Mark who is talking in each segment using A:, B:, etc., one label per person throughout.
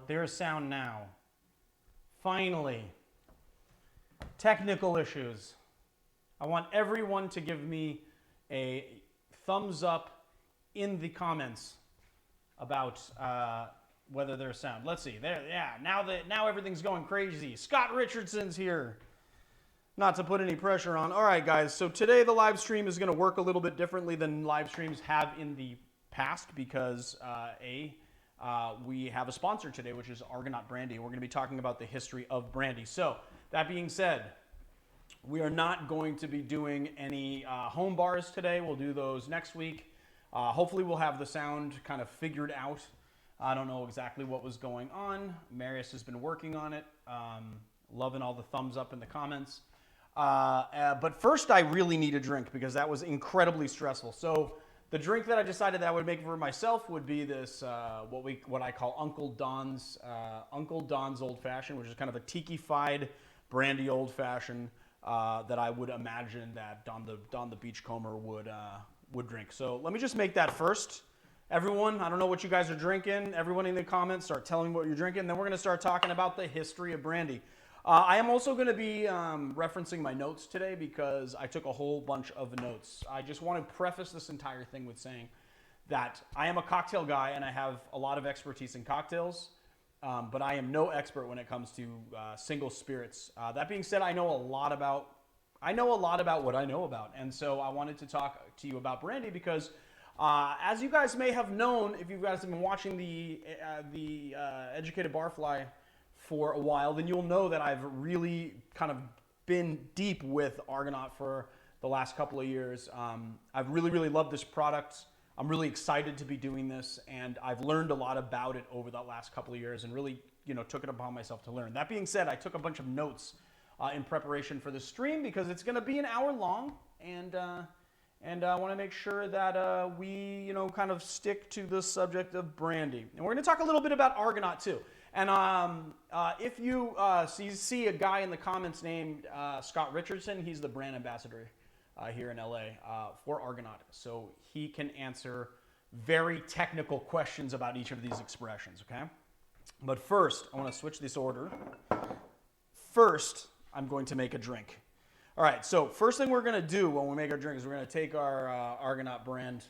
A: There's sound now. Finally. Technical issues. I want everyone to give me a thumbs up in the comments about whether there's sound. Let's see. There, yeah. Now everything's going crazy. Scott Richardson's here. Not to put any pressure on. All right, guys. So today the live stream is going to work a little bit differently than live streams have in the past because we have a sponsor today, which is Argonaut Brandy. We're going to be talking about the history of brandy. So that being said, we are not going to be doing any home bars today. We'll do those next week. Hopefully we'll have the sound kind of figured out. I don't know exactly what was going on. Marius has been working on it. Loving all the thumbs up in the comments. But first I really need a drink because that was incredibly stressful. So the drink that I decided that I would make for myself would be this, what I call Uncle Don's Old Fashioned, which is kind of a tiki-fied brandy old fashioned that I would imagine that Don the Beachcomber would drink. So let me just make that first. Everyone, I don't know what you guys are drinking. Everyone in the comments, start telling me what you're drinking. Then we're going to start talking about the history of brandy. I am also going to be referencing my notes today because I took a whole bunch of notes. I just want to preface this entire thing with saying that I am a cocktail guy and I have a lot of expertise in cocktails, but I am no expert when it comes to single spirits. That being said, I know a lot about what I know about, and so I wanted to talk to you about brandy because, as you guys may have known, if you guys have been watching the Educated Barfly for a while, then you'll know that I've really kind of been deep with Argonaut for the last couple of years. I've really loved this product. I'm really excited to be doing this, and I've learned a lot about it over the last couple of years and really, took it upon myself to learn. That being said, I took a bunch of notes in preparation for the stream because it's going to be an hour long, and I want to make sure that we, kind of stick to the subject of brandy. And we're going to talk a little bit about Argonaut too. And if you see a guy in the comments named Scott Richardson, he's the brand ambassador here in LA for Argonaut. So he can answer very technical questions about each of these expressions, okay? But first, I want to switch this order. First, I'm going to make a drink. All right, so first thing we're going to do when we make our drink is we're going to take our Argonaut brand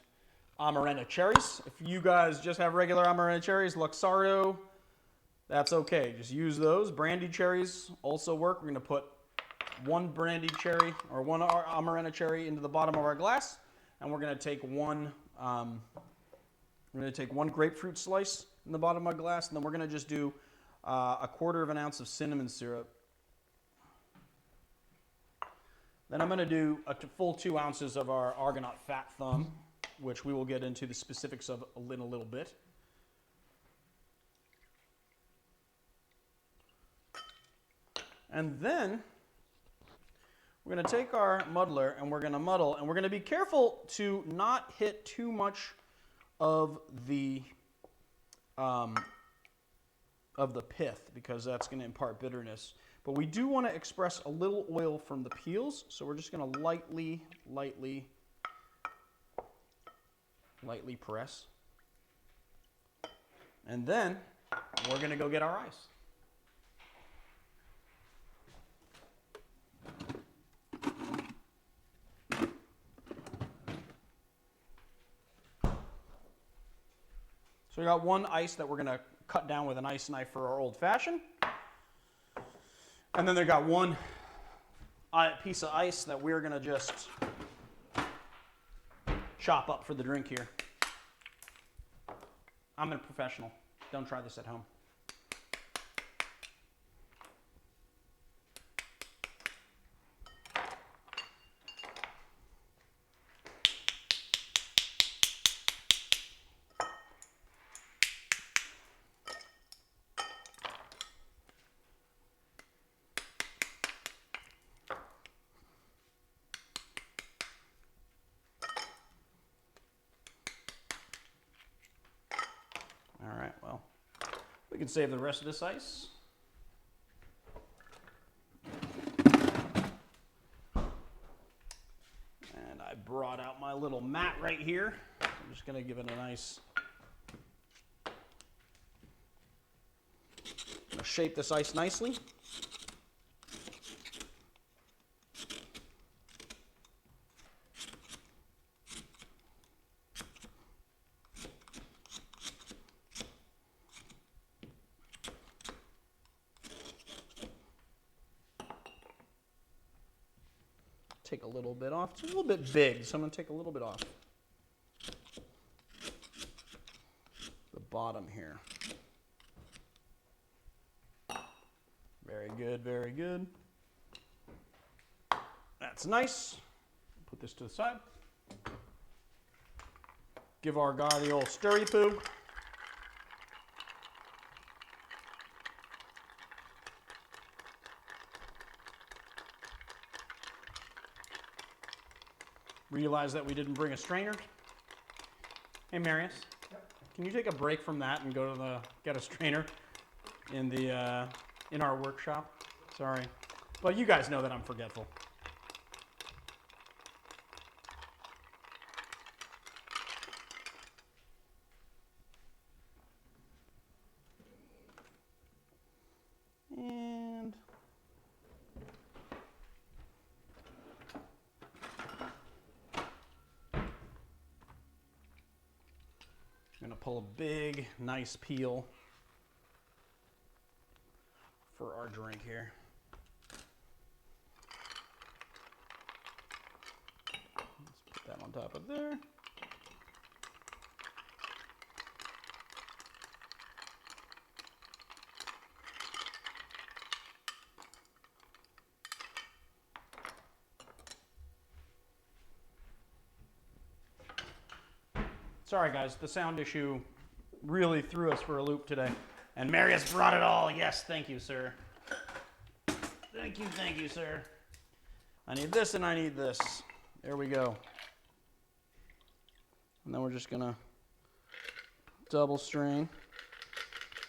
A: Amarena cherries. If you guys just have regular Amarena cherries, Luxardo, that's okay. Just use those. Brandy cherries also work. We're going to put one brandy cherry or one Amarena cherry into the bottom of our glass, and we're going to take one grapefruit slice in the bottom of our glass, and then we're going to just do a 1/4 ounce of cinnamon syrup. Then I'm going to do a full 2 ounces of our Argonaut Fat Thumb, which we will get into the specifics of in a little bit. And then we're going to take our muddler and we're going to muddle, and we're going to be careful to not hit too much of the pith because that's going to impart bitterness. But we do want to express a little oil from the peels, so we're just going to lightly press. And then we're going to go get our ice. So we got one ice that we're going to cut down with an ice knife for our old fashioned. And then they got one piece of ice that we're going to just chop up for the drink here. I'm a professional. Don't try this at home. All right, well, we can save the rest of this ice. And I brought out my little mat right here. I'm just going to give it a nice to shape this ice nicely. Take a little bit off. It's a little bit big, so I'm going to take a little bit off the bottom here. Very good, very good. That's nice. Put this to the side. Give our guy the old stirry poo. Realize that we didn't bring a strainer. Hey, Marius, can you take a break from that and go to get a strainer in our workshop? Sorry, but you guys know that I'm forgetful. And I'm going to pull a big, nice peel for our drink here. Let's put that on top of there. Sorry guys, the sound issue really threw us for a loop today. And Marius brought it all. Yes, thank you, sir. Thank you, sir. I need this and I need this. There we go. And then we're just gonna double strain,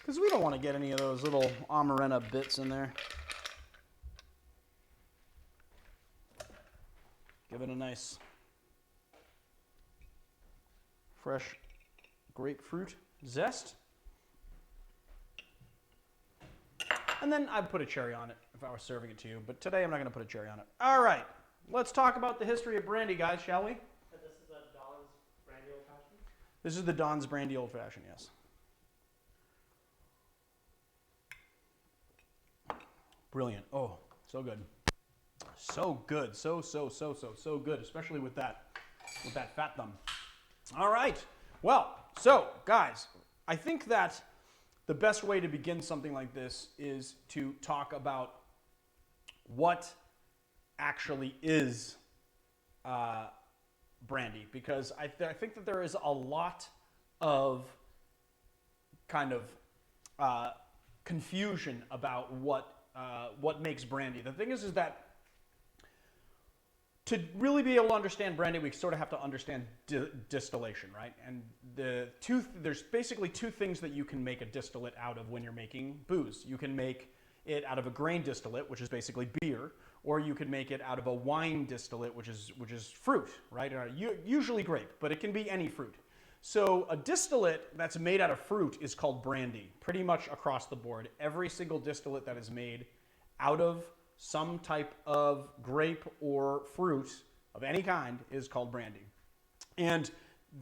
A: because we don't want to get any of those little amarena bits in there. Give it a nice fresh grapefruit zest. And then I'd put a cherry on it if I was serving it to you, but today I'm not going to put a cherry on it. All right, let's talk about the history of brandy, guys, shall we?
B: This is a Don's Brandy Old Fashioned?
A: This is the Don's Brandy Old Fashioned, yes. Brilliant. Oh, so good. So good. So good, especially with that fat thumb. All right. Well, so guys, I think that the best way to begin something like this is to talk about what actually is brandy, because I think that there is a lot of kind of confusion about what makes brandy. The thing is that to really be able to understand brandy, we sort of have to understand distillation, right? And there's basically two things that you can make a distillate out of when you're making booze. You can make it out of a grain distillate, which is basically beer, or you could make it out of a wine distillate, which is fruit, right? Usually grape, but it can be any fruit. So a distillate that's made out of fruit is called brandy, pretty much across the board. Every single distillate that is made out of some type of grape or fruit of any kind is called brandy. And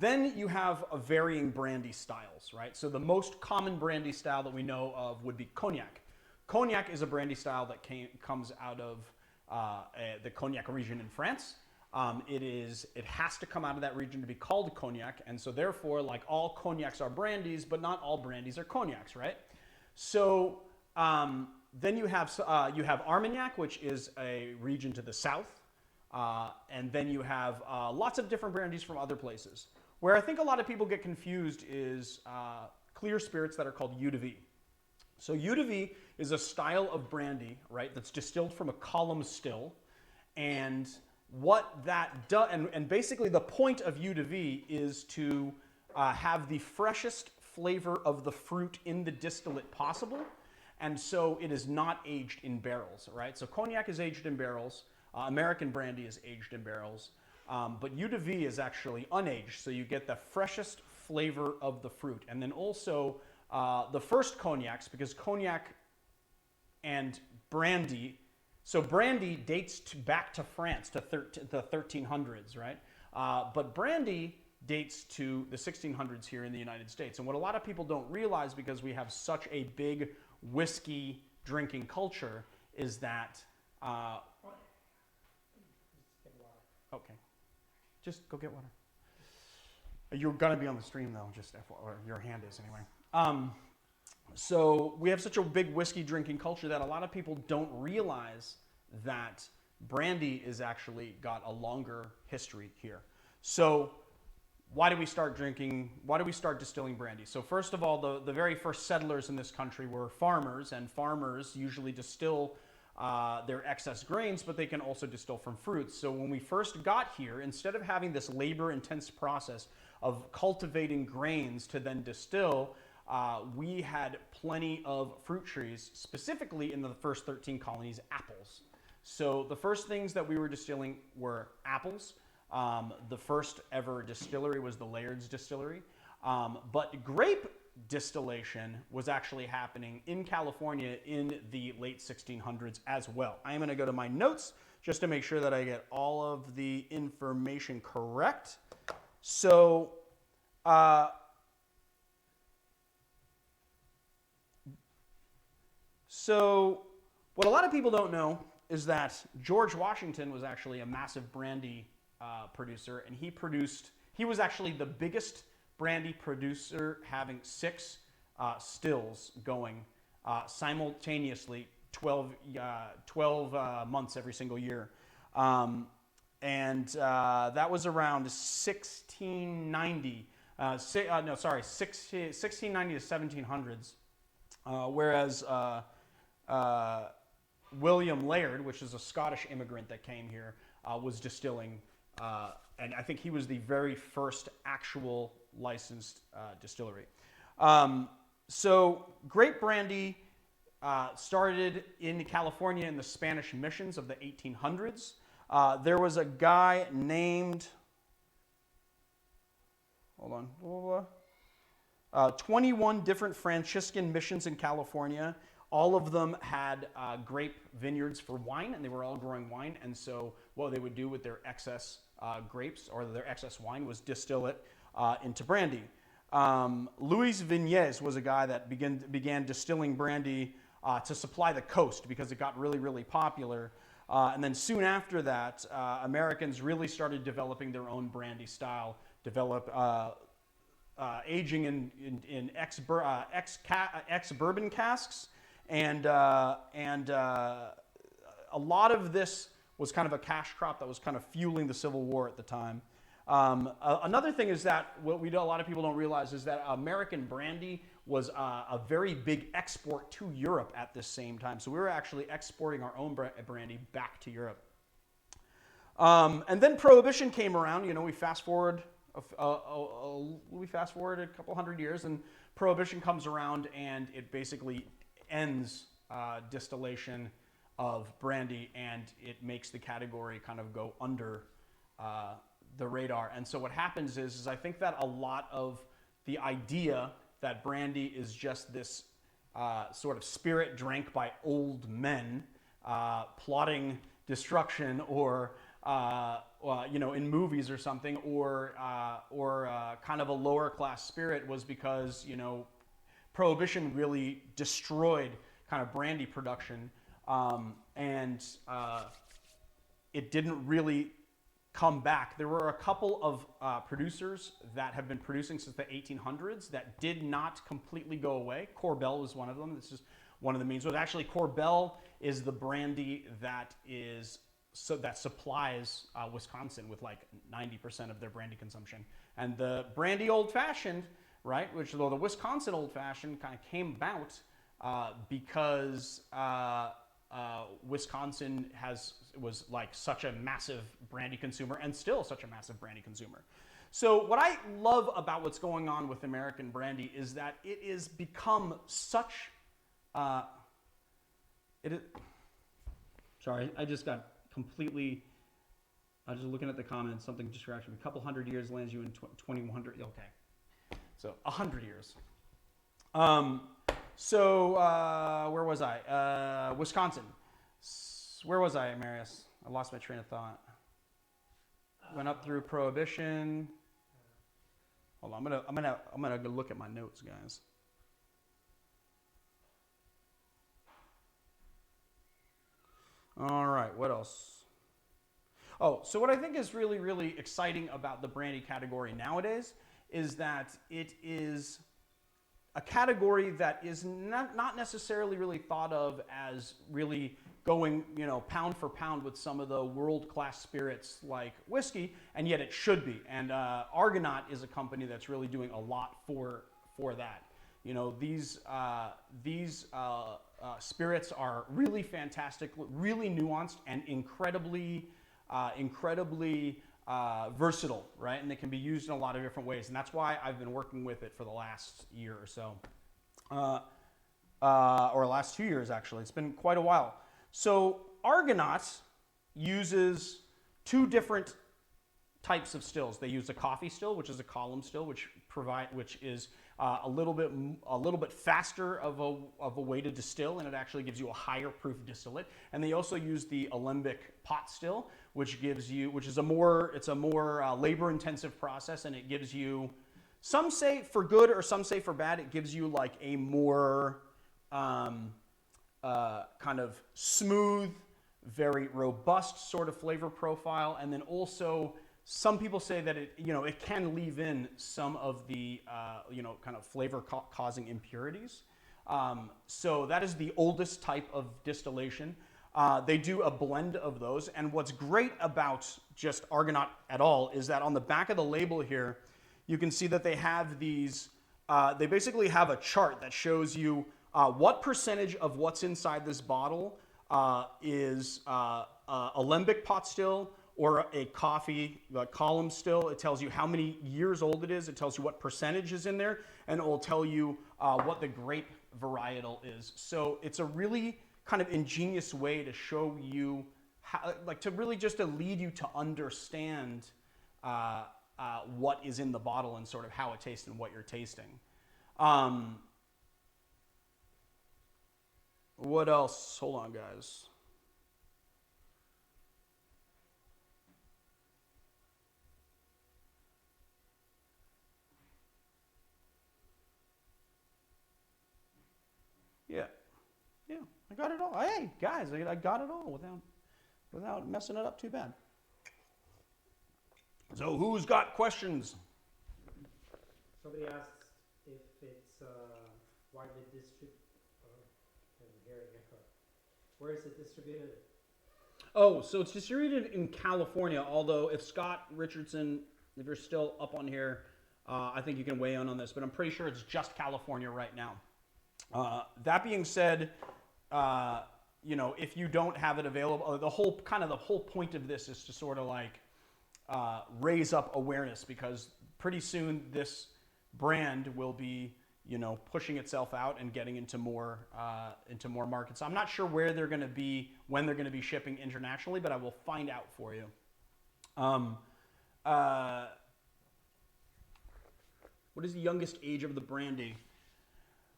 A: then you have a varying brandy styles, right? So the most common brandy style that we know of would be Cognac. Cognac is a brandy style that comes out of the Cognac region in France. It has to come out of that region to be called Cognac, and so therefore, like, all Cognacs are brandies, but not all brandies are Cognacs, right? So then you have Armagnac, which is a region to the south, and then you have lots of different brandies from other places. Where I think a lot of people get confused is clear spirits that are called eau de vie. So eau de vie is a style of brandy, right, that's distilled from a column still, and what that does, and basically the point of eau de vie is to have the freshest flavor of the fruit in the distillate possible. And so it is not aged in barrels, right? So Cognac is aged in barrels. American Brandy is aged in barrels. But eau de vie is actually unaged, so you get the freshest flavor of the fruit. And then also the first Cognacs, because Cognac and brandy. So brandy dates back to France to the 1300s, right? But brandy dates to the 1600s here in the United States. And what a lot of people don't realize, because we have such a big whiskey drinking culture, is that okay, just go get water. You're gonna be on the stream though, just or your hand is anyway. So we have such a big whiskey drinking culture that a lot of people don't realize that brandy is actually got a longer history here. So why do we start distilling brandy? So first of all, the very first settlers in this country were farmers, and farmers usually distill their excess grains, but they can also distill from fruits. So when we first got here, instead of having this labor-intense process of cultivating grains to then distill, we had plenty of fruit trees, specifically in the first 13 colonies, apples. So the first things that we were distilling were apples. The first ever distillery was the Laird's Distillery. But grape distillation was actually happening in California in the late 1600s as well. I am going to go to my notes just to make sure that I get all of the information correct. So, what a lot of people don't know is that George Washington was actually a massive brandy producer, and he was actually the biggest brandy producer, having 6 stills going simultaneously, 12 months every single year. And that was around 1690, 1690 to 1700s, whereas William Laird, which is a Scottish immigrant that came here, was distilling, and I think he was the very first actual licensed distillery. So grape brandy started in California in the Spanish missions of the 1800s. There was a guy named, 21 different Franciscan missions in California. All of them had grape vineyards for wine, and they were all growing wine. And so what they would do with their excess grapes or their excess wine was distill it into brandy. Luis Viñez was a guy that began distilling brandy to supply the coast because it got really, really popular. And then soon after that, Americans really started developing their own brandy style, aging in ex-bourbon casks. And a lot of this was kind of a cash crop that was kind of fueling the Civil War at the time. Another thing is that what a lot of people don't realize is that American Brandy was a very big export to Europe at this same time. So we were actually exporting our own brandy back to Europe. And then Prohibition came around. You know, we fast forward a couple hundred years, and Prohibition comes around, and it basically ends distillation of brandy, and it makes the category kind of go under the radar. And so what happens is I think that a lot of the idea that brandy is just this sort of spirit drank by old men plotting destruction, or in movies or something, or kind of a lower class spirit, was because Prohibition really destroyed kind of brandy production, and it didn't really come back. There were a couple of producers that have been producing since the 1800s that did not completely go away. Corbel was one of them. This is one of the means. But actually, Corbel is the brandy that supplies Wisconsin with like 90% of their brandy consumption. And the brandy old fashioned, right, which though the Wisconsin old fashioned kind of came about because Wisconsin was like such a massive brandy consumer, and still such a massive brandy consumer. So what I love about what's going on with American Brandy is that it is become such. Sorry, I just got completely. I was just looking at the comments. Something distracted me. A couple hundred years lands you in 2100. Okay, so 100 years. So where was I? Wisconsin. Where was I, Marius? I lost my train of thought. Went up through Prohibition. Hold on, I'm gonna go look at my notes, guys. All right, what else? Oh, so what I think is really, really exciting about the brandy category nowadays is that it is a category that is not necessarily really thought of as really going, pound for pound with some of the world-class spirits like whiskey, and yet it should be. And Argonaut is a company that's really doing a lot for that. These spirits are really fantastic, really nuanced, and incredibly versatile, right? And they can be used in a lot of different ways. And that's why I've been working with it for the last year or so, or last 2 years, actually. It's been quite a while. So Argonaut uses two different types of stills. They use a coffee still, which is a column still, which is a little bit faster of a way to distill, and it actually gives you a higher proof distillate. And they also use the alembic pot still, which is a more labor intensive process, and it gives you, some say for good or some say for bad, it gives you like a more kind of smooth, very robust sort of flavor profile. And then also some people say that it can leave in some of the kind of flavor causing impurities. So that is the oldest type of distillation. They do a blend of those. And what's great about just Argonaut at all is that on the back of the label here, you can see that they have these, they basically have a chart that shows you what percentage of what's inside this bottle is alembic pot still or a coffee column still. It tells you how many years old it is. It tells you what percentage is in there, and it will tell you what the grape varietal is. So it's a really kind of ingenious way to show you how, to really just to lead you to understand what is in the bottle and sort of how it tastes and what you're tasting. What else? Hold on, guys. Yeah, I got it all. Hey, guys, I got it all without messing it up too bad. So who's got questions?
B: Somebody asks if it's widely distributed. Where is it distributed?
A: Oh, so it's distributed in California, although if Scott Richardson, if you're still up on here, I think you can weigh in on this, but I'm pretty sure it's just California right now. That being said, if you don't have it available, the whole point of this is to sort of like raise up awareness, because pretty soon this brand will be pushing itself out and getting into more markets. I'm not sure where they're going to be, when they're going to be shipping internationally, but I will find out for you. What is the youngest age of the brandy?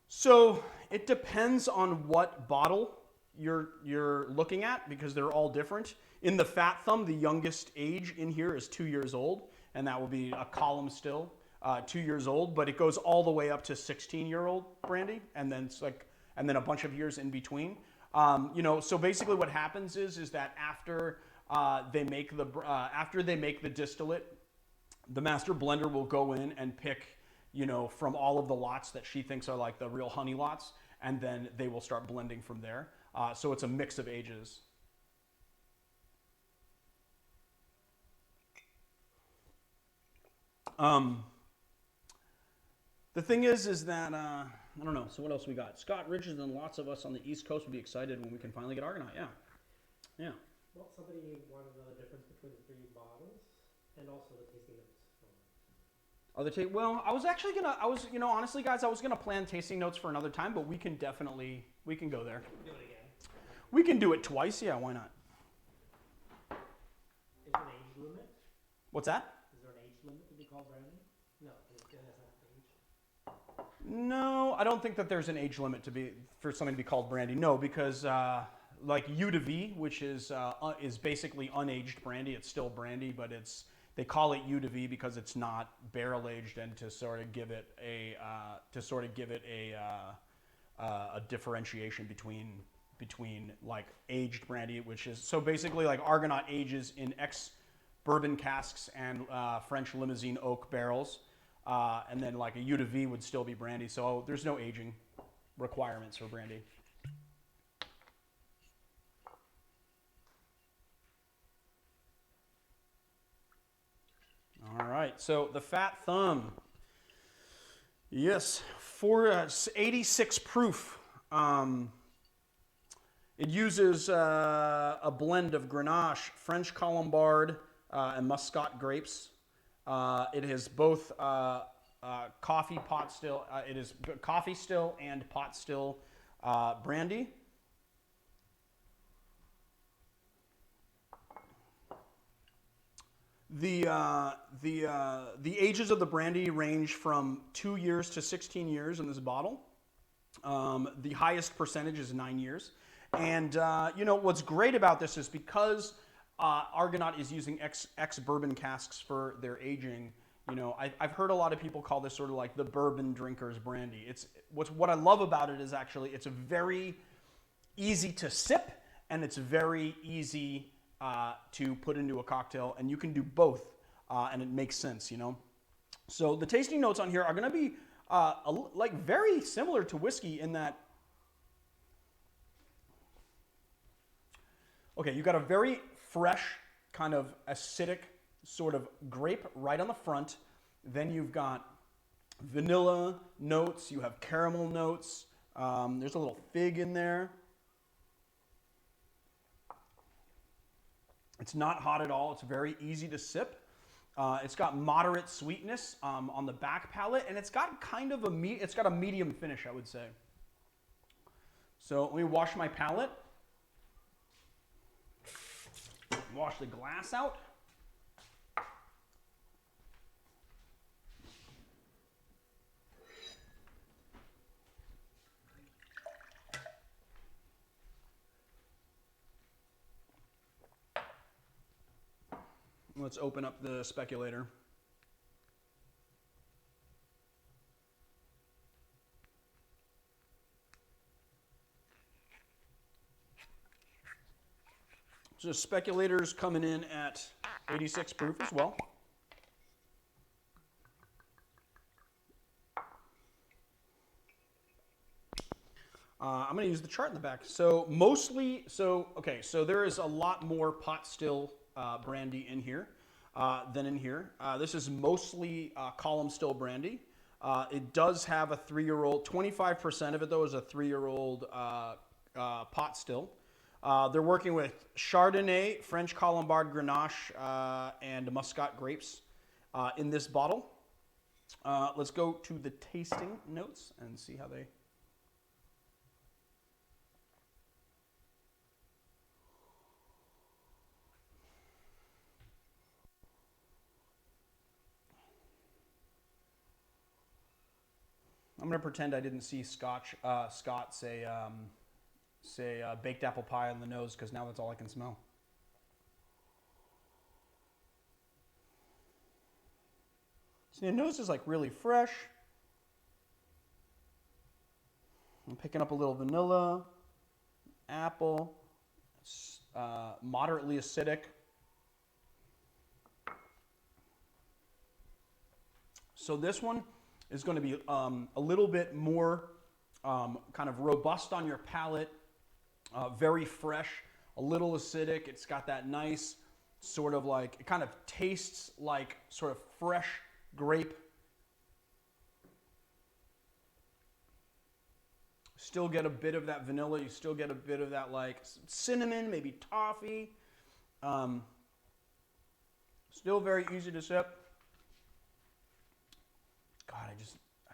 A: So it depends on what bottle you're looking at, because they're all different. In the Fat Thumb, the youngest age in here is 2 years old, and that will be a column still. 2 years old, but it goes all the way up to 16-year-old brandy, and then a bunch of years in between. So basically, what happens is that after they make the distillate, the master blender will go in and pick from all of the lots that she thinks are like the real honey lots, and then they will start blending from there. So it's a mix of ages. The thing is that, I don't know, so what else we got? Scott Richards and lots of us on the East Coast will be excited when we can finally get Argonaut, yeah.
B: Well, somebody wanted to know the difference between the three bottles and also the tasting notes.
A: Well, honestly, guys, I was gonna plan tasting notes for another time, but we can go there.
B: Do it again.
A: We can do it twice, yeah, why not?
B: Is there an age limit?
A: What's that?
B: Is there an age limit to be called brandy? No, it has not age.
A: No, I don't think that there's an age limit for something to be called brandy. No, because like U to V, which is basically unaged brandy. It's still brandy, but they call it U to V because it's not barrel aged, and to sort of give it a differentiation between like aged brandy, which is so basically like Argonaut ages in ex-bourbon casks and French Limousin oak barrels. And then like a U to V would still be brandy, so there's no aging requirements for brandy. All right, so the Fat Thumb. Yes, 86 proof. It uses a blend of Grenache, French Colombard, and Muscat grapes. It has both coffee pot still. It is coffee still and pot still brandy. The ages of the brandy range from 2 years to 16 years in this bottle. The highest percentage is 9 years. And you know what's great about this is because Argonaut is using ex-bourbon casks for their aging. You know, I've heard a lot of people call this sort of like the bourbon drinker's brandy. What I love about it is actually it's a very easy to sip, and it's very easy to put into a cocktail, and you can do both, and it makes sense, you know. So the tasting notes on here are going to be like very similar to whiskey in that. Okay, you got a very fresh, kind of acidic sort of grape right on the front. Then you've got vanilla notes. You have caramel notes. There's a little fig in there. It's not hot at all. It's very easy to sip. It's got moderate sweetness on the back palate, and it's got kind of a medium finish, I would say. So let me wash my palate. Wash the glass out. Let's open up the speculator. So speculators coming in at 86 proof as well. I'm going to use the chart in the back. So so there is a lot more pot still brandy in here than in here. This is mostly column still brandy. It does have a 3-year-old. 25% of it though is a 3-year-old pot still. They're working with Chardonnay, French Colombard, Grenache, and Muscat grapes in this bottle. Let's go to the tasting notes and see how they... I'm going to pretend I didn't see Scott say baked apple pie on the nose, because now that's all I can smell. So the nose is like really fresh. I'm picking up a little vanilla, apple, moderately acidic. So this one is going to be a little bit more kind of robust on your palate, very fresh, a little acidic. It's got that nice sort of like, it kind of tastes like sort of fresh grape. Still get a bit of that vanilla. You still get a bit of that like cinnamon, maybe toffee. Still very easy to sip. God, I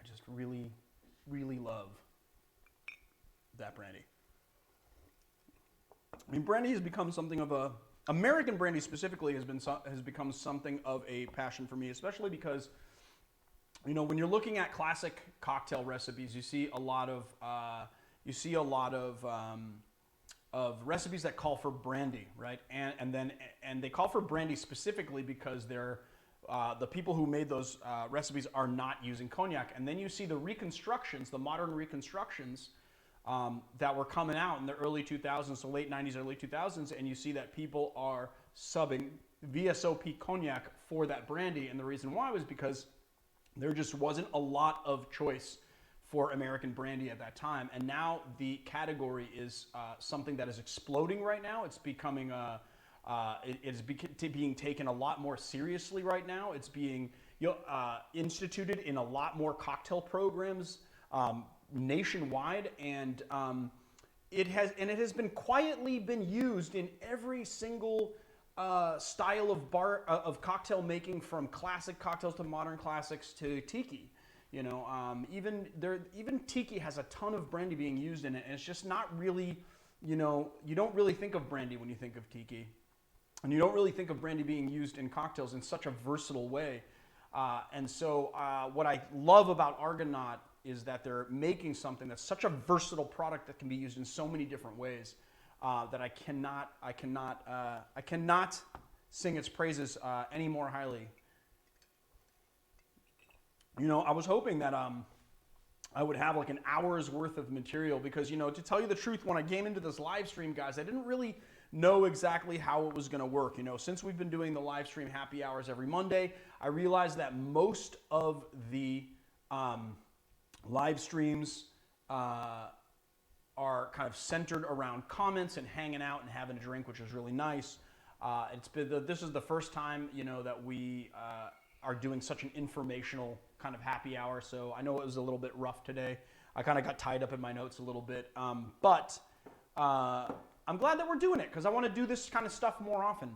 A: just really, really love that brandy. I mean, brandy has become something of a... American brandy specifically has become something of a passion for me, especially because you know, when you're looking at classic cocktail recipes, you see a lot of recipes that call for brandy, right? And they call for brandy specifically because they're the people who made those recipes are not using cognac. And then you see the reconstructions, the modern reconstructions that were coming out in the early 2000s, so late 90s, early 2000s, and you see that people are subbing VSOP cognac for that brandy. And the reason why was because there just wasn't a lot of choice for American brandy at that time. And now the category is something that is exploding right now. It's becoming being taken a lot more seriously right now. It's being instituted in a lot more cocktail programs nationwide, and it has been quietly been used in every single style of cocktail making, from classic cocktails to modern classics to tiki. You know, even tiki has a ton of brandy being used in it, and it's just not really, you know, you don't really think of brandy when you think of tiki, and you don't really think of brandy being used in cocktails in such a versatile way. And so what I love about Argonaut is that they're making something that's such a versatile product that can be used in so many different ways that I cannot sing its praises any more highly. You know, I was hoping that I would have like an hour's worth of material, because, you know, to tell you the truth, when I came into this live stream, guys, I didn't really know exactly how it was going to work. You know, since we've been doing the live stream happy hours every Monday, I realized that most of the live streams are kind of centered around comments and hanging out and having a drink, which is really nice. This is the first time, you know, that we are doing such an informational kind of happy hour. So I know it was a little bit rough today. I kind of got tied up in my notes a little bit, but I'm glad that we're doing it, because I want to do this kind of stuff more often.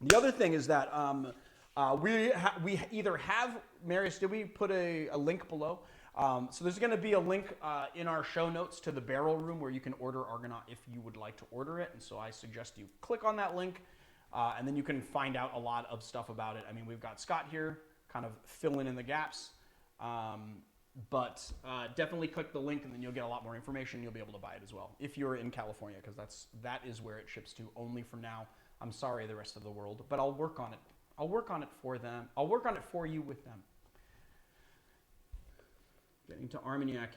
A: The other thing is that we either have, Marius, did we put a link below? So there's going to be a link in our show notes to the Barrel Room where you can order Argonaut if you would like to order it. And so I suggest you click on that link, and then you can find out a lot of stuff about it. I mean, we've got Scott here kind of filling in the gaps, but definitely click the link, and then you'll get a lot more information. You'll be able to buy it as well if you're in California, because that is where it ships to only for now. I'm sorry, the rest of the world, but I'll work on it. I'll work on it for them. I'll work on it for you with them. Getting to Armagnac.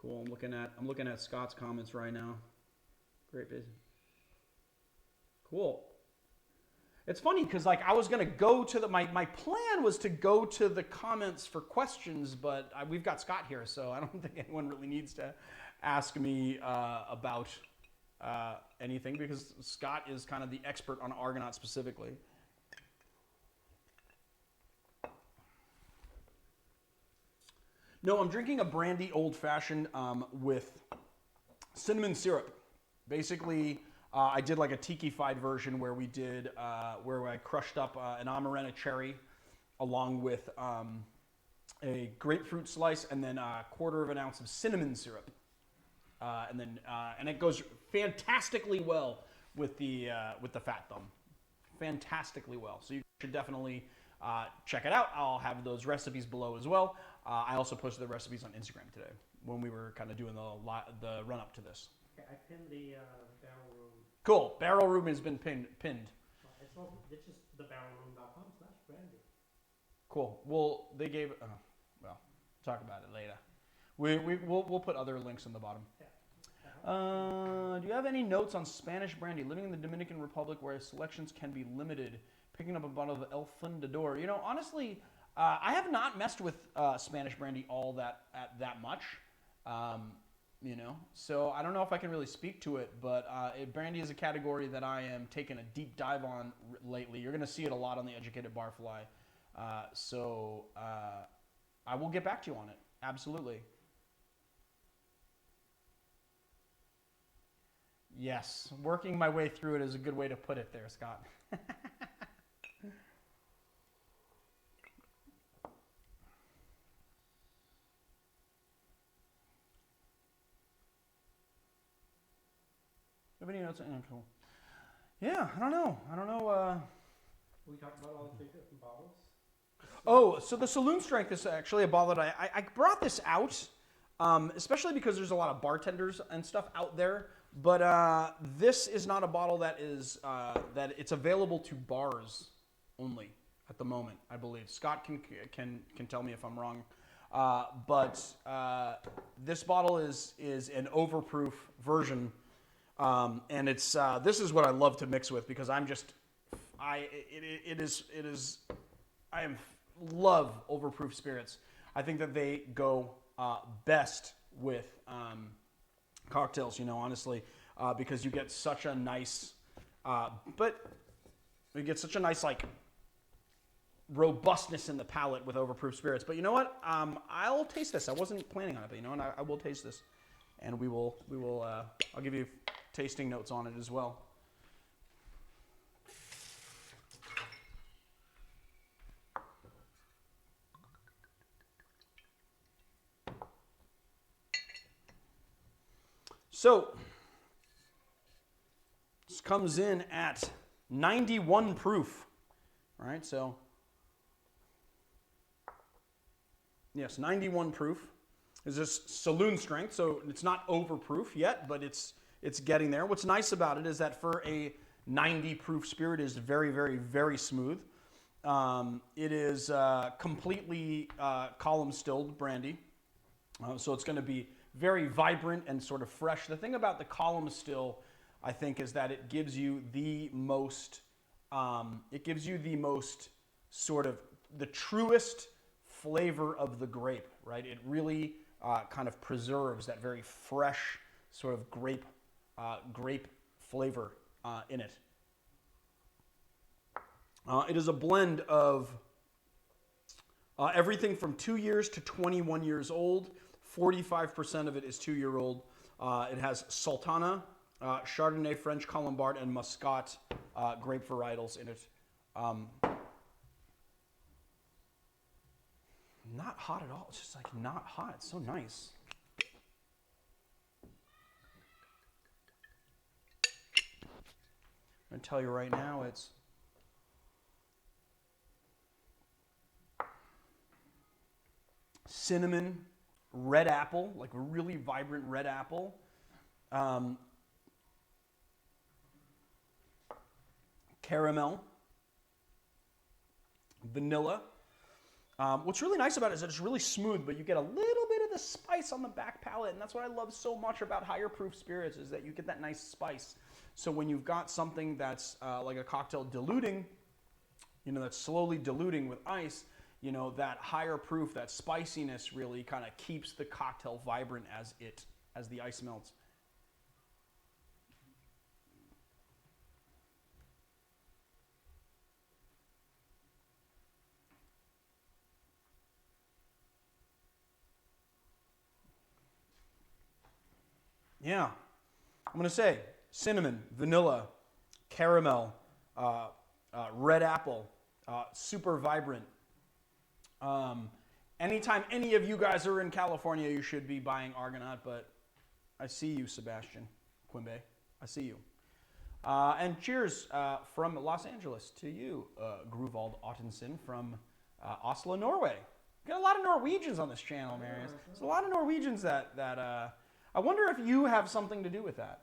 A: Cool. I'm looking at Scott's comments right now. Great vision. Cool. It's funny because, like, I was gonna go to my plan was to go to the comments for questions, but we've got Scott here, so I don't think anyone really needs to ask me about anything, because Scott is kind of the expert on Argonaut specifically. No, I'm drinking a brandy old fashioned with cinnamon syrup. Basically, I did like a tiki-fied version where where I crushed up an amarena cherry along with a grapefruit slice and then a quarter of an ounce of cinnamon syrup. And it goes fantastically well with the Fat Thumb. Fantastically well. So you should definitely check it out. I'll have those recipes below as well. I also posted the recipes on Instagram today when we were kind of doing the run up to this.
B: Okay, I pinned the Barrel Room.
A: Cool. Barrel Room has been pinned.
B: It's just thebarrelroom.com/brandy.
A: Cool. Well, they gave. Well, talk about it later. We'll put other links in the bottom.
B: Yeah.
A: Do you have any notes on Spanish brandy? Living in the Dominican Republic, where selections can be limited, picking up a bottle of El Fundador. You know, honestly, I have not messed with Spanish brandy all that much. You know, so I don't know if I can really speak to it, but brandy is a category that I am taking a deep dive on lately. You're going to see it a lot on the Educated Barfly. So I will get back to you on it. Absolutely. Yes, working my way through it is a good way to put it there, Scott. Have any notes? Cool. Yeah, I don't know.
B: We talked about all the 3 different bottles.
A: Oh, so the Saloon Strength is actually a bottle that I brought this out, especially because there's a lot of bartenders and stuff out there. But this is not a bottle that is that it's available to bars only at the moment, I believe. Scott can tell me if I'm wrong. But this bottle is an overproof version, and it's this is what I love to mix with because I love overproof spirits. I think that they go best with cocktails, honestly, because you get such a nice, like robustness in the palate with overproof spirits. But you know what? I'll taste this. I wasn't planning on it, but and I will taste this, and I'll give you tasting notes on it as well. So, this comes in at 91 proof. All right, so, yes, 91 proof. Is this Saloon Strength, so it's not overproof yet, but it's getting there. What's nice about it is that for a 90 proof spirit, it is very, very, very smooth. It is completely column stilled brandy, so it's going to be very vibrant and sort of fresh. The thing about the column still, I think, is that it gives you the most sort of the truest flavor of the grape, right? It really kind of preserves that very fresh sort of grape flavor in it. It is a blend of everything from 2 years to 21 years old. 45% of it is 2-year-old. It has Sultana, Chardonnay, French Colombard, and Muscat grape varietals in it. Not hot at all. It's just like not hot. It's so nice. I'm going to tell you right now, it's cinnamon, red apple, like a really vibrant red apple. Caramel, vanilla. What's really nice about it is that it's really smooth, but you get a little bit of the spice on the back palate, and that's what I love so much about higher proof spirits is that you get that nice spice. So when you've got something that's like a cocktail diluting, that's slowly diluting with ice, that higher proof, that spiciness really kind of keeps the cocktail vibrant as the ice melts. Yeah, I'm going to say cinnamon, vanilla, caramel, red apple, super vibrant. Anytime any of you guys are in California, you should be buying Argonaut, but I see you, Sebastian Quimbe. I see you. And cheers from Los Angeles to you, Gruvald Ottensen from Oslo, Norway. Got a lot of Norwegians on this channel, Marius. There's a lot of Norwegians that I wonder if you have something to do with that.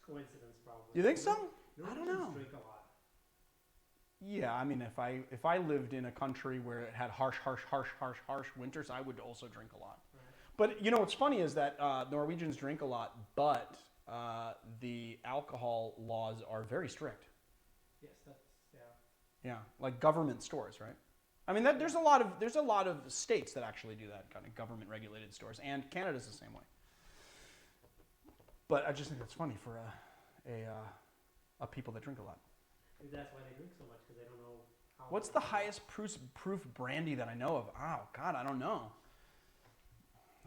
B: Coincidence, probably.
A: You think so? I don't know.
B: Drink a lot.
A: Yeah, I mean, if I lived in a country where it had harsh winters, I would also drink a lot. Right. But what's funny is that Norwegians drink a lot, but the alcohol laws are very strict.
B: Yes,
A: Yeah, like government stores, right? I mean, there's a lot of states that actually do that, kind of government regulated stores, and Canada's the same way. But I just think it's funny for a people that drink a lot.
B: Maybe that's why they drink so much, because they don't know how.
A: What's the highest proof brandy that I know of? Oh God, I don't know.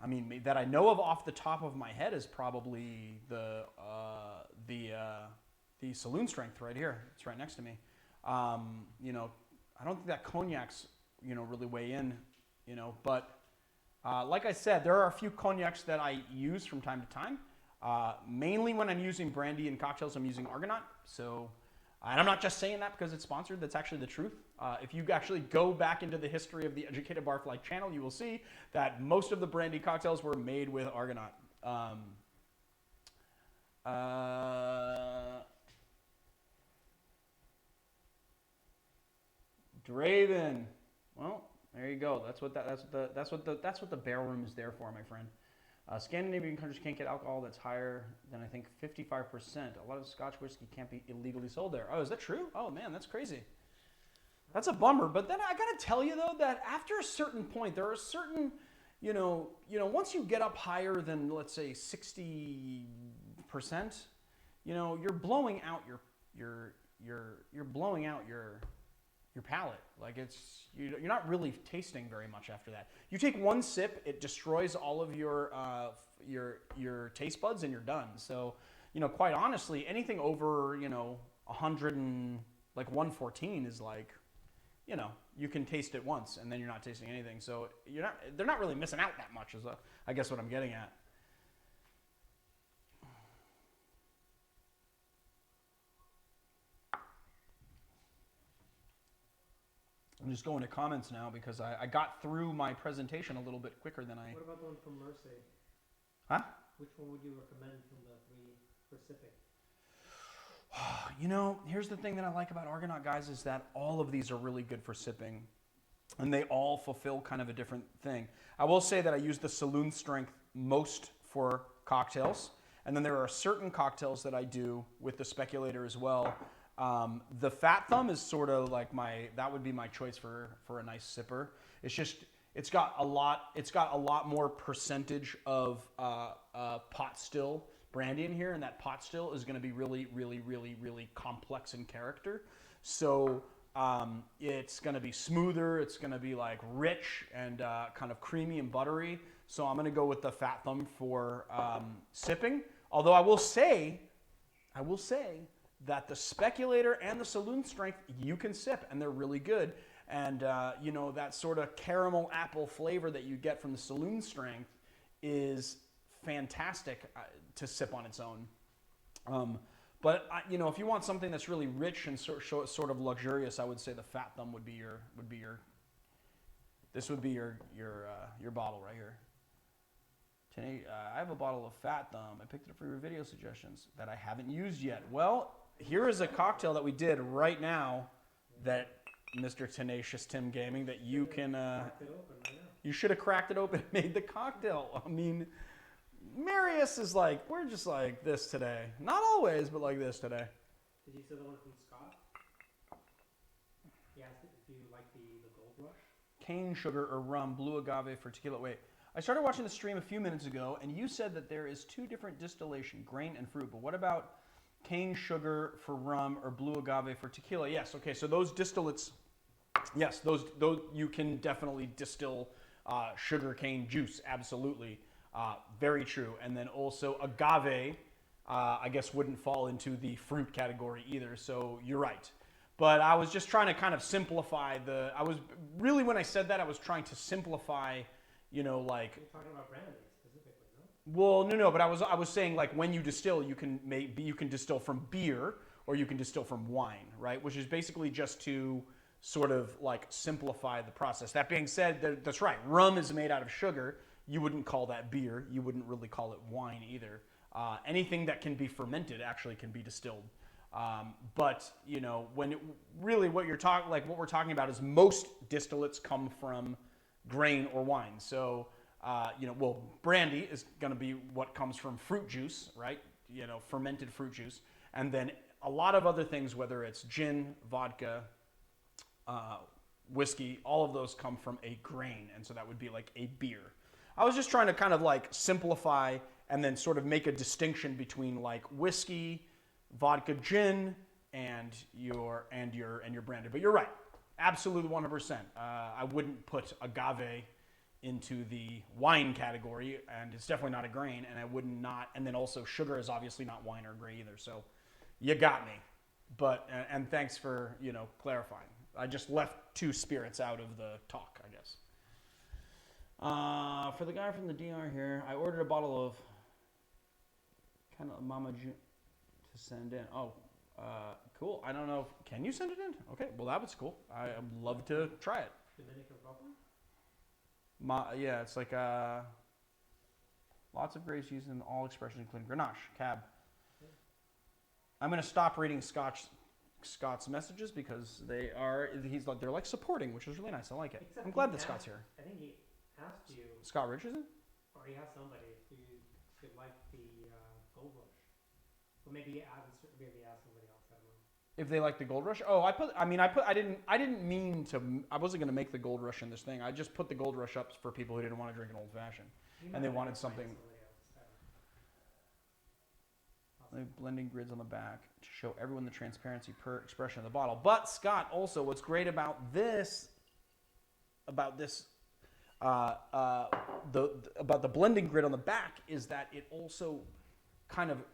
A: I mean, that I know of off the top of my head is probably the Saloon Strength right here. It's right next to me. I don't think that Cognac's, really weigh in, but like I said, there are a few Cognacs that I use from time to time. Mainly when I'm using brandy in cocktails, I'm using Argonaut. So And I'm not just saying that because it's sponsored. That's actually the truth. If you actually go back into the history of the Educated Barfly channel, you will see that most of the brandy cocktails were made with Argonaut. Draven. Well, there you go. That's what the barrel room is there for, my friend. Scandinavian countries can't get alcohol that's higher than, I think, 55%. A lot of Scotch whiskey can't be illegally sold there. Oh, is that true? Oh, man, that's crazy. That's a bummer. But then I got to tell you, though, that after a certain point, there are certain, once you get up higher than, let's say, 60%, you're blowing out you're blowing out your palate. Like you're not really tasting very much after that. You take one sip, it destroys all of your taste buds, and you're done. So, quite honestly, anything over 100 and like 114 is like, you can taste it once, and then you're not tasting anything. So they're not really missing out that much. Is I guess what I'm getting at. I'm just going to comments now because I got through my presentation a little bit quicker than I...
B: What about the one from Mercy?
A: Huh?
B: Which one would you recommend from the three for sipping?
A: Here's the thing that I like about Argonaut, guys, is that all of these are really good for sipping. And they all fulfill kind of a different thing. I will say that I use the saloon strength most for cocktails. And then there are certain cocktails that I do with the speculator as well. The Fat Thumb is sort of like that would be my choice for a nice sipper. It's got a lot more percentage of pot still brandy in here, and that pot still is going to be really, really, really, really complex in character. So it's going to be smoother. It's going to be like rich and kind of creamy and buttery. So I'm going to go with the Fat Thumb for sipping. Although I will say that the speculator and the saloon strength you can sip, and they're really good. And that sort of caramel apple flavor that you get from the saloon strength is fantastic to sip on its own. But if you want something that's really rich and sort of luxurious, I would say the Fat Thumb would be your bottle right here. Today, I have a bottle of Fat Thumb. I picked it up for your video suggestions that I haven't used yet. Well, here is a cocktail that we did right now that Mr. Tenacious Tim Gaming that you can... you should have cracked it open and made the cocktail. I mean, Marius is like, we're just like this today. Not always, but like this today.
B: Did you say the one from Scott? Yeah, if you like the Gold Rush.
A: Cane sugar or rum, blue agave for tequila. Wait, I started watching the stream a few minutes ago, and you said that there is two different distillation, grain and fruit. But what about cane sugar for rum or blue agave for tequila? Yes, okay, so those distillates, yes, those you can definitely distill sugar cane juice, absolutely. Very true. And then also agave, I guess wouldn't fall into the fruit category either, so you're right. But I was just trying to kind of simplify when I said that, I was trying to simplify,
B: You're talking about brandy specifically, no?
A: Well, no, but I was saying, like, when you distill, you can distill from beer or you can distill from wine, right? Which is basically just to sort of like simplify the process. That being said, that's right. Rum is made out of sugar. You wouldn't call that beer. You wouldn't really call it wine either. Anything that can be fermented actually can be distilled. But what we're talking about is most distillates come from grain or wine. So, brandy is going to be what comes from fruit juice, right? Fermented fruit juice. And then a lot of other things, whether it's gin, vodka, whiskey, all of those come from a grain. And so that would be like a beer. I was just trying to kind of like simplify and then sort of make a distinction between like whiskey, vodka, gin, and your brandy. But you're right. Absolutely 100%. I wouldn't put agave into the wine category, and it's definitely not a grain, and then also sugar is obviously not wine or grain either, so you got me. But, and thanks for, clarifying. I just left two spirits out of the talk, I guess. For the guy from the DR here, I ordered a bottle of kind of Mama June to send in. Oh, Cool. I don't know. Can you send it in? Okay. Well, that was cool. I'd love to try it.
B: Dominican Republic?
A: Yeah, it's like lots of grapes used in all expressions, including Grenache, Cab. I'm gonna stop reading Scott's messages because they're like supporting, which is really nice. I like it.
B: Except
A: I'm glad
B: he
A: that
B: asked-
A: Scott's here.
B: I think he asked you,
A: Scott Richardson?
B: or he asked somebody if you could like the Gold Rush. But maybe he asked somebody else. I don't know.
A: If they like the Gold Rush? Oh, I didn't mean to. I wasn't gonna make the Gold Rush in this thing. I just put the Gold Rush up for people who didn't want to drink an old fashioned, and they wanted something. Blending grids on the back to show everyone the transparency per expression of the bottle. But Scott, also, what's great about this, about the blending grid on the back is that it also kind of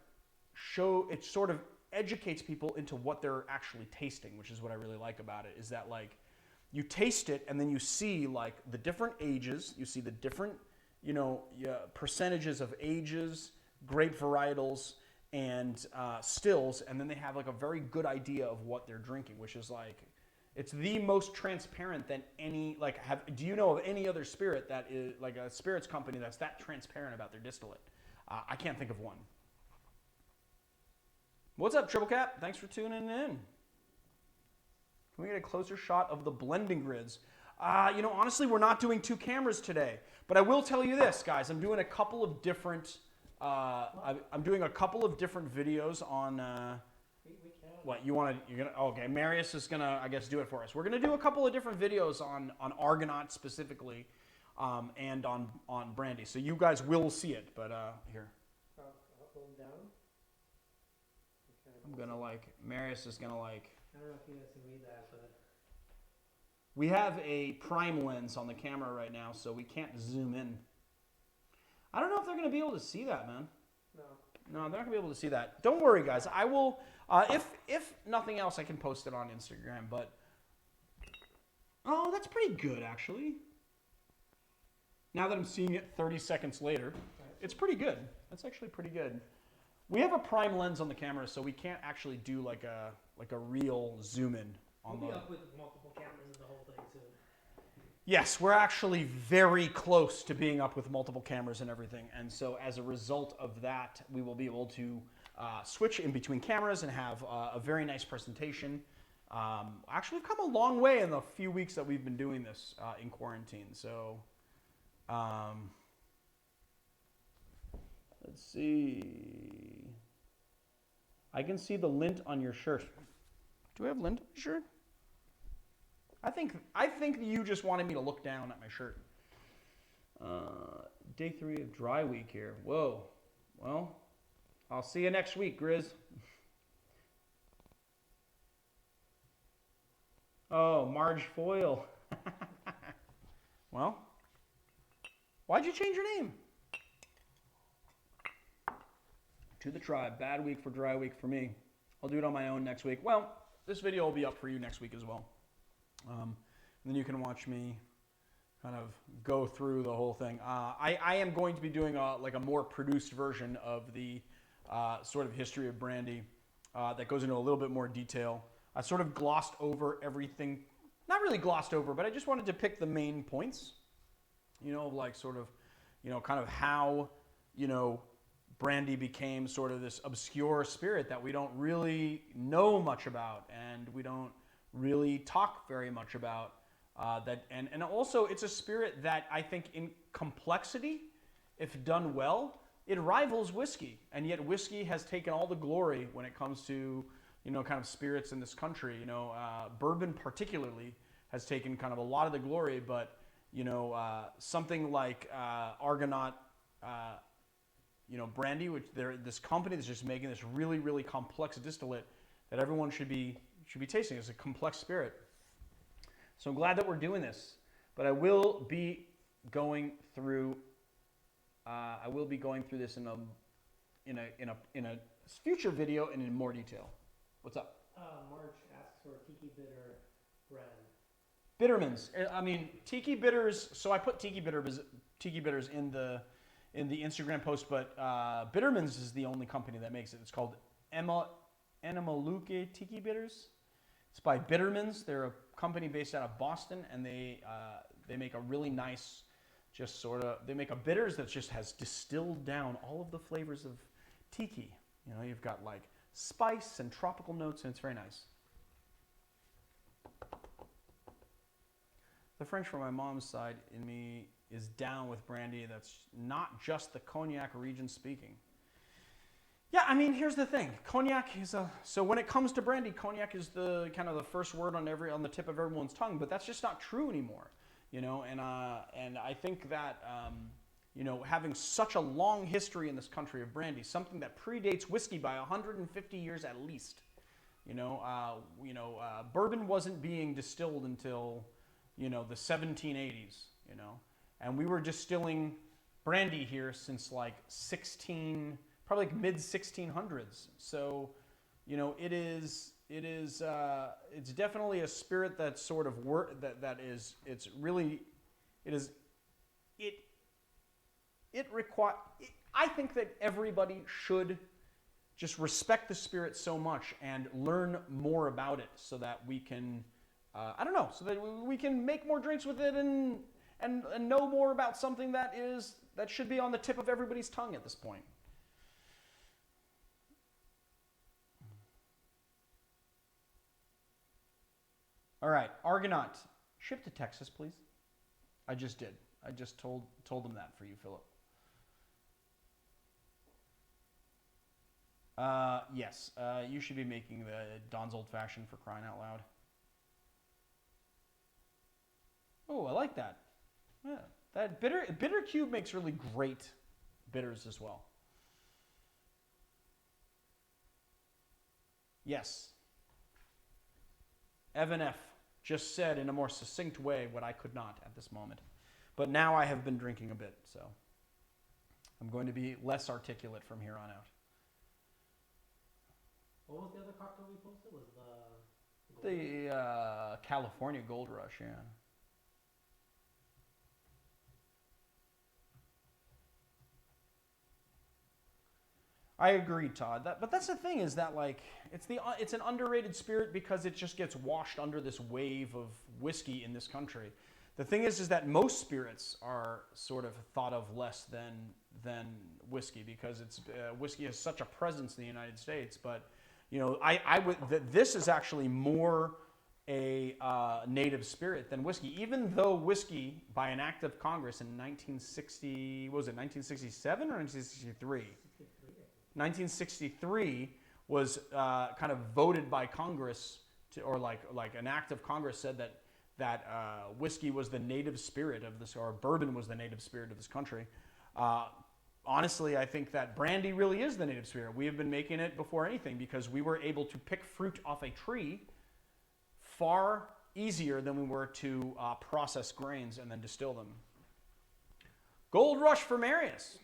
A: sort of educates people into what they're actually tasting, which is what I really like about it. Is that like you taste it and then you see like the different ages, you see the different percentages of ages, grape varietals, and stills, and then they have like a very good idea of what they're drinking, which is like, it's the most transparent than any, like, do you know of any other spirit that is, like a spirits company that's that transparent about their distillate? I can't think of one. What's up, Triple Cap? Thanks for tuning in. Can we get a closer shot of the blending grids? Honestly, we're not doing 2 cameras today, but I will tell you this, guys. I'm doing a couple of different I'm doing a couple of different videos on
B: We can.
A: what you want to. You're gonna okay. Marius is gonna, I guess, do it for us. We're gonna do a couple of different videos on Argonaut specifically, and on Brandy. So you guys will see it. But here,
B: Up and down. Okay.
A: I'm gonna Marius is gonna
B: I don't know if you guys can read that, but
A: We have a prime lens on the camera right now, so we can't zoom in. I don't know if they're gonna be able to see that, man.
B: no.
A: No, they're not gonna be able to see that. Don't worry, guys. I will. If nothing else, I can post it on Instagram. But oh, that's pretty good, actually. Now that I'm seeing it 30 seconds later, it's pretty good. That's actually pretty good. We have a prime lens on the camera, so we can't actually do like a real zoom in on
B: We'll
A: the.
B: be up with multiple cameras and the whole thing soon.
A: Yes, we're actually very close to being up with multiple cameras and everything. And so as a result of that, we will be able to switch in between cameras and have a very nice presentation. Actually, we've come a long way in the few weeks that we've been doing this in quarantine. So let's see. I can see the lint on your shirt. Do I have lint on your shirt? I think you just wanted me to look down at my shirt. Day 3 of dry week here. Whoa. Well, I'll see you next week, Grizz. Oh, Marge Foyle. Well, why'd you change your name? To the tribe. Bad week for dry week for me. I'll do it on my own next week. Well, this video will be up for you next week as well. And then you can watch me kind of go through the whole thing. I am going to be doing a more produced version of the sort of history of Brandy that goes into a little bit more detail. I sort of glossed over everything. Not really glossed over, but I just wanted to pick the main points. Like sort of, kind of how, Brandy became sort of this obscure spirit that we don't really know much about, and we don't really talk very much about. And also it's a spirit that I think in complexity, if done well, it rivals whiskey. And yet whiskey has taken all the glory when it comes to, kind of spirits in this country. Bourbon particularly has taken kind of a lot of the glory, but, something like Argonaut, Brandy, which this company that's just making this really, really complex distillate that everyone should be tasting. It's a complex spirit. So I'm glad that we're doing this. But I will be going through. This in a future video and in more detail. What's up?
B: March asks for Tiki Bitter brand.
A: Bittermans. I mean, Tiki Bitters. So I put Tiki Bitters in the Instagram post, but Bittermans is the only company that makes it. It's called Animaluque Tiki Bitters. It's by Bittermans. They're a company based out of Boston, and they make a really nice, they make a bitters that just has distilled down all of the flavors of tiki. You know, you've got like spice and tropical notes, and it's very nice. The French from my mom's side in me is down with brandy that's not just the Cognac region speaking. Yeah, I mean, here's the thing. Cognac is so when it comes to brandy, Cognac is the kind of the first word on the tip of everyone's tongue, but that's just not true anymore, you know. And I think that you know, having such a long history in this country of brandy, something that predates whiskey by 150 years at least, you know, bourbon wasn't being distilled until, you know, the 1780s, you know, and we were distilling brandy here since like probably like mid 1600s. So, you know, it's definitely a spirit that sort of I think that everybody should just respect the spirit so much and learn more about it so that we can, I don't know, so that we can make more drinks with it and know more about something that should be on the tip of everybody's tongue at this point. All right, Argonaut, ship to Texas, please. I just did. I just told them that for you, Philip. Yes, you should be making the Don's Old Fashioned, for crying out loud. Oh, I like that. Yeah, that bitter cube makes really great bitters as well. Yes. Evan F. just said in a more succinct way what I could not at this moment. But now I have been drinking a bit, so I'm going to be less articulate from here on out.
B: What was the other cocktail we posted? Was
A: the California Gold Rush, yeah. I agree, Todd. But that's the thing, is that like it's an underrated spirit because it just gets washed under this wave of whiskey in this country. The thing is that most spirits are sort of thought of less than whiskey because whiskey has such a presence in the United States. But you know, this is actually more a native spirit than whiskey, even though whiskey, by an act of Congress in 1960, what was it, 1967 or 1963? 1963 was kind of voted by Congress or like an act of Congress said that whiskey was the native spirit of this, or bourbon was the native spirit of this country. Honestly, I think that brandy really is the native spirit. We have been making it before anything because we were able to pick fruit off a tree far easier than we were to process grains and then distill them. Gold Rush for Marius.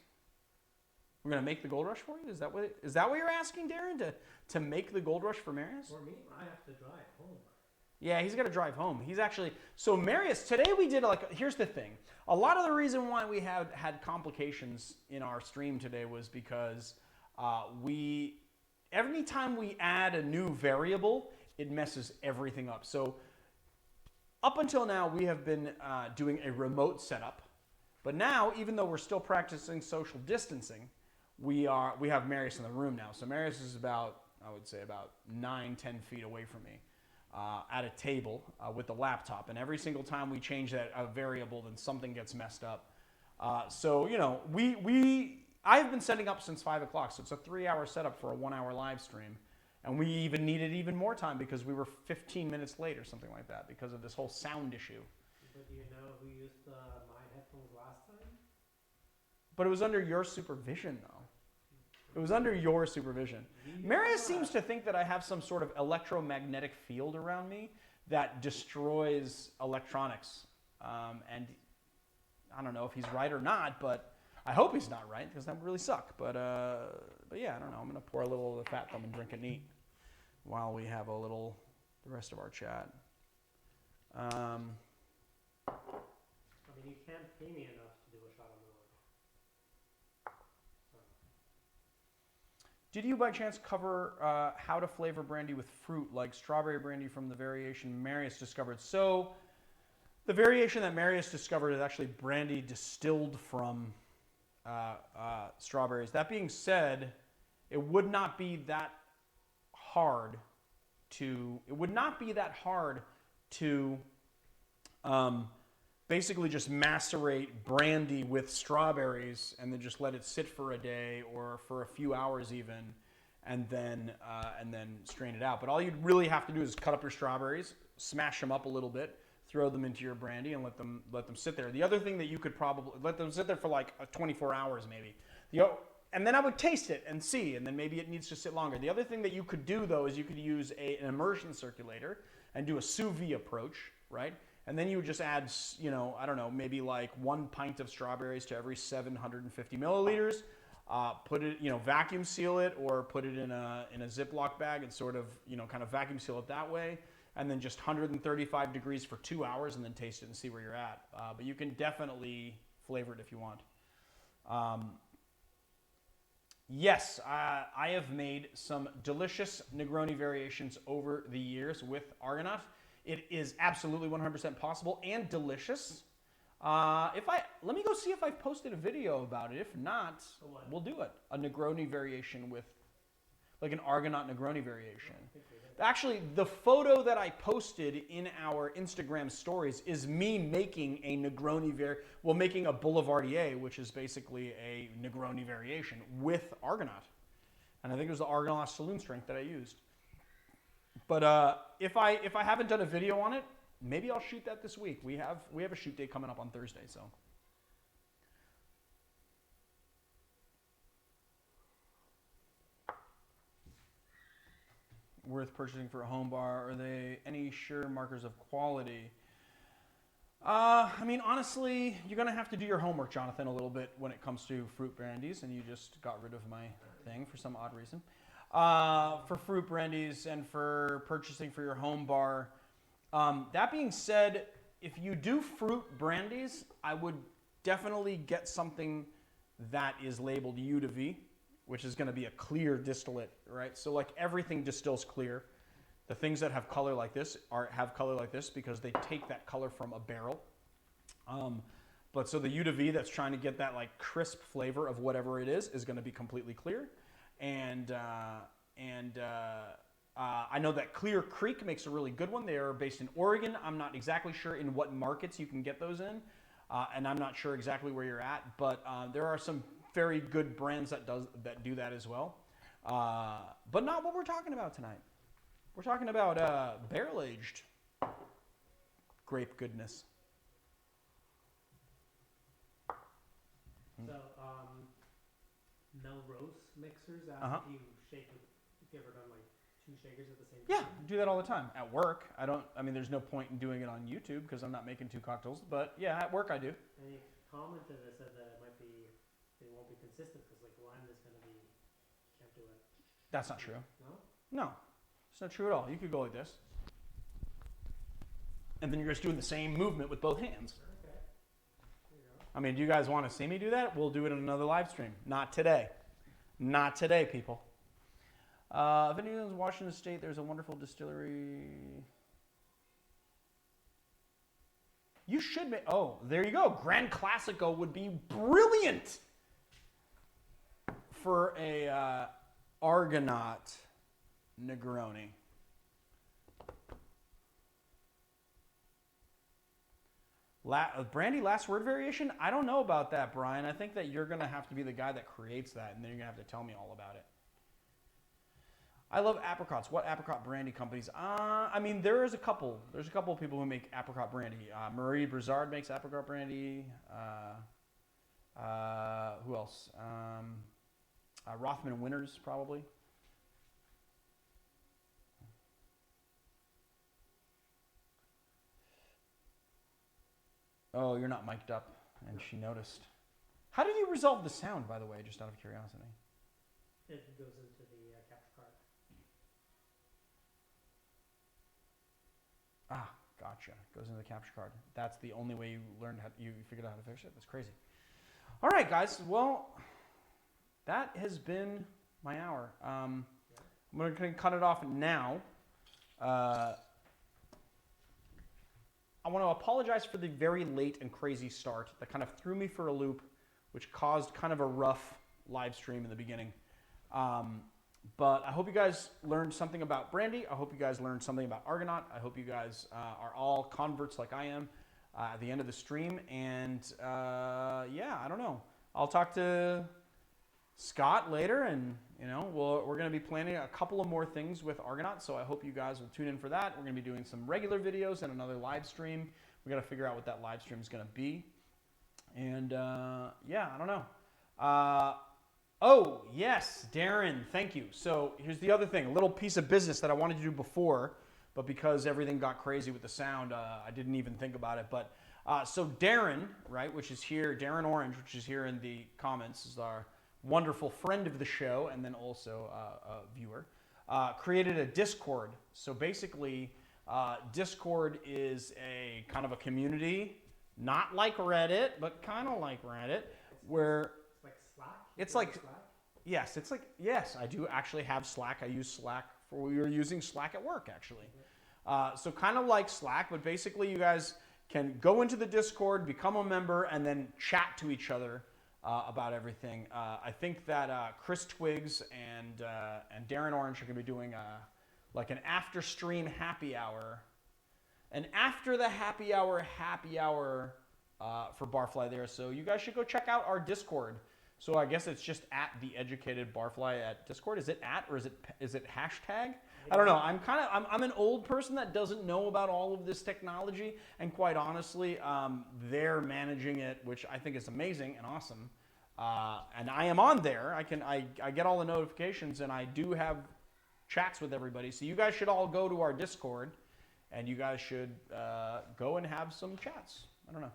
A: We're going to make the Gold Rush for you? Is that what you're asking, Darren? To make the Gold Rush for Marius?
B: For me, I have to drive home.
A: Yeah, he's got to drive home. He's actually... So Marius, today we did here's the thing. A lot of the reason why we had complications in our stream today was because every time we add a new variable, it messes everything up. So up until now, we have been doing a remote setup. But now, even though we're still practicing social distancing, we have Marius in the room now. So Marius is about 9-10 feet away from me at a table with the laptop. And every single time we change that variable, then something gets messed up. So, you know, I've been setting up since 5 o'clock. So it's a 3-hour setup for a 1-hour live stream. And we even needed even more time because we were 15 minutes late or something like that because of this whole sound issue.
B: But do you know who used my headphones last time?
A: But it was under your supervision, though. It was under your supervision. Marius seems to think that I have some sort of electromagnetic field around me that destroys electronics. And I don't know if he's right or not, but I hope he's not right because that would really suck. But yeah, I don't know. I'm going to pour a little of the Fat Thumb and drink it neat while we have the rest of our chat.
B: I mean, you can't pay me enough to do a shot of Miller.
A: Did you by chance cover how to flavor brandy with fruit, like strawberry brandy from the variation Marius discovered? So the variation that Marius discovered is actually brandy distilled from strawberries. That being said, it would not be that hard to basically just macerate brandy with strawberries and then just let it sit for a day or for a few hours even, and then strain it out. But all you'd really have to do is cut up your strawberries, smash them up a little bit, throw them into your brandy, and let them sit there. The other thing that you could probably let them sit there for like 24 hours maybe. And then I would taste it and see, and then maybe it needs to sit longer. The other thing that you could do though is you could use an immersion circulator and do a sous vide approach, right? And then you would just add, I don't know, maybe like 1 pint of strawberries to every 750 milliliters. Put it, vacuum seal it or put it in a Ziploc bag and sort of, kind of vacuum seal it that way. And then just 135 degrees for 2 hours and then taste it and see where you're at. But you can definitely flavor it if you want. Yes, I have made some delicious Negroni variations over the years with Argonaut. It is absolutely 100% possible and delicious. Let me go see if I've posted a video about it. If not, we'll do it. A Negroni variation with, like an Argonaut Negroni variation. Actually, the photo that I posted in our Instagram stories is me making a Negroni making a Boulevardier, which is basically a Negroni variation with Argonaut. And I think it was the Argonaut Saloon Strength that I used. But if I haven't done a video on it, maybe I'll shoot that this week. We have a shoot day coming up on Thursday, so. Worth purchasing for a home bar? Are they any sure markers of quality? I mean, honestly, you're going to have to do your homework, Jonathan, a little bit when it comes to fruit brandies, and you just got rid of my thing for some odd reason. For fruit brandies and for purchasing for your home bar. That being said, if you do fruit brandies, I would definitely get something that is labeled U to V, which is going to be a clear distillate, right? So like everything distills clear. The things that have color like this have color like this because they take that color from a barrel. But so the U to V that's trying to get that like crisp flavor of whatever it is going to be completely clear. And I know that Clear Creek makes a really good one. They are based in Oregon. I'm not exactly sure in what markets you can get those in, and I'm not sure exactly where you're at. But there are some very good brands that do that as well. But not what we're talking about tonight. We're talking about barrel-aged grape goodness.
B: So, Melrose mixers, after you shake it, if you ever done like 2 shakers at the same time?
A: Yeah, do that all the time. At work, there's no point in doing it on YouTube because I'm not making 2 cocktails. But yeah, at work I do.
B: And he commented and said that it won't be consistent because like one is going to be, can't do it.
A: That's not true.
B: No?
A: No, it's not true at all. You could go like this. And then you're just doing the same movement with both hands.
B: Okay. There you go.
A: I mean, do you guys want to see me do that? We'll do it in another live stream. Not today. Not today, people. If anyone's in Washington State, there's a wonderful distillery. You should make, oh, there you go. Grand Classico would be brilliant for a Argonaut Negroni. Brandy last word variation? I don't know about that, Brian. I think that you're going to have to be the guy that creates that, and then you're going to have to tell me all about it. I love apricots. What apricot brandy companies? I mean, there's a couple. There's a couple of people who make apricot brandy. Marie Brizard makes apricot brandy. Who else? Rothman Winters, probably. Oh, you're not mic'd up, and she noticed. How did you resolve the sound, by the way, just out of curiosity?
B: It goes into the capture card.
A: Ah, gotcha. Goes into the capture card. That's the only way you learned how you figured out how to fix it? That's crazy. All right, guys. Well, that has been my hour. I'm going to cut it off now. I want to apologize for the very late and crazy start that kind of threw me for a loop, which caused kind of a rough live stream in the beginning. But I hope you guys learned something about Brandy. I hope you guys learned something about Argonaut. I hope you guys are all converts like I am at the end of the stream. And yeah, I don't know. I'll talk to Scott later, and you know, we're going to be planning a couple of more things with Argonaut, so I hope you guys will tune in for that. We're going to be doing some regular videos and another live stream. We got to figure out what that live stream is going to be. And yeah, I don't know. Oh, yes, Darren, thank you. So here's the other thing, a little piece of business that I wanted to do before, but because everything got crazy with the sound, I didn't even think about it. But so Darren, right, which is here, Darren Orange, which is here in the comments, is our wonderful friend of the show and then also a viewer, created a Discord. So basically, Discord is a kind of a community, not like Reddit, but kind of like Reddit, where it's like, yes, it's like, yes, I do actually have Slack. I use Slack we were using Slack at work, actually. So kind of like Slack, but basically you guys can go into the Discord, become a member, and then chat to each other about everything. I think that Chris Twiggs and Darren Orange are going to be doing like an after stream happy hour. And after the happy hour for Barfly there. So you guys should go check out our Discord. So I guess it's just at the educated Barfly at Discord. Is it at, or is it hashtag? I don't know. I'm an old person that doesn't know about all of this technology, and quite honestly, they're managing it, which I think is amazing and awesome. And I am on there. I get all the notifications, and I do have chats with everybody. So you guys should all go to our Discord, and you guys should go and have some chats. I don't know.